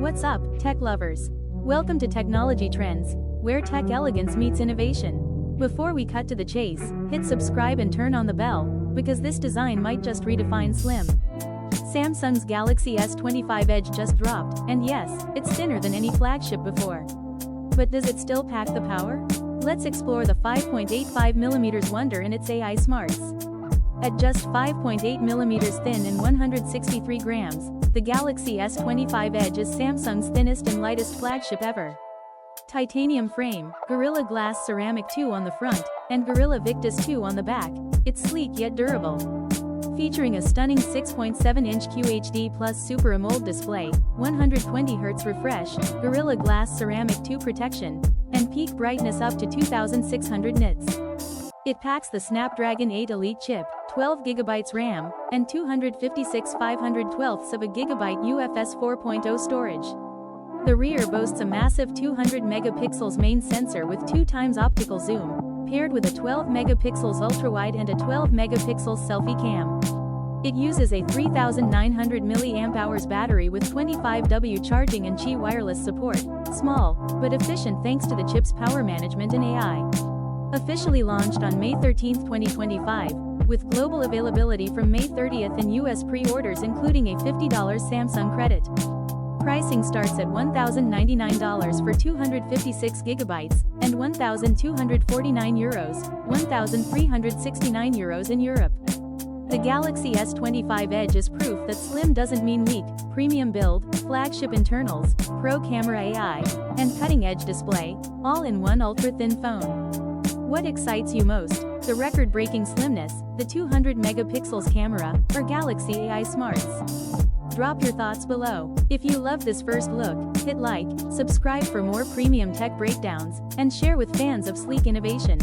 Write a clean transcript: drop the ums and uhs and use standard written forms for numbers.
What's up, tech lovers? Welcome to Technology Trends, where tech elegance meets innovation. Before we cut to the chase, hit subscribe and turn on the bell, because this design might just redefine slim. Samsung's Galaxy S25 Edge just dropped, and yes, it's thinner than any flagship before. But does it still pack the power? Let's explore the 5.85mm wonder in its AI smarts. At just 5.8mm thin and 163 grams, the Galaxy S25 Edge is Samsung's thinnest and lightest flagship ever. Titanium frame, Gorilla Glass Ceramic 2 on the front, and Gorilla Victus 2 on the back, it's sleek yet durable. Featuring a stunning 6.7-inch QHD plus Super AMOLED display, 120Hz refresh, Gorilla Glass Ceramic 2 protection, and peak brightness up to 2600 nits. It packs the Snapdragon 8 Elite chip, 12GB RAM, and 256/512 of a gigabyte UFS 4.0 storage. The rear boasts a massive 200MP main sensor with 2x optical zoom, paired with a 12MP ultrawide and a 12MP selfie cam. It uses a 3900 mAh battery with 25W charging and Qi wireless support, small, but efficient thanks to the chip's power management and AI. Officially launched on May 13, 2025, with global availability from May 30th and US pre-orders including a $50 Samsung credit. Pricing starts at $1,099 for 256GB, and €1,249, €1,369 in Europe. The Galaxy S25 Edge is proof that slim doesn't mean weak. Premium build, flagship internals, pro camera AI, and cutting-edge display, all in one ultra-thin phone. What excites you most? The record-breaking slimness, the 200MP camera, or Galaxy AI smarts? Drop your thoughts below. If you love this first look, hit like, subscribe for more premium tech breakdowns, and share with fans of sleek innovation.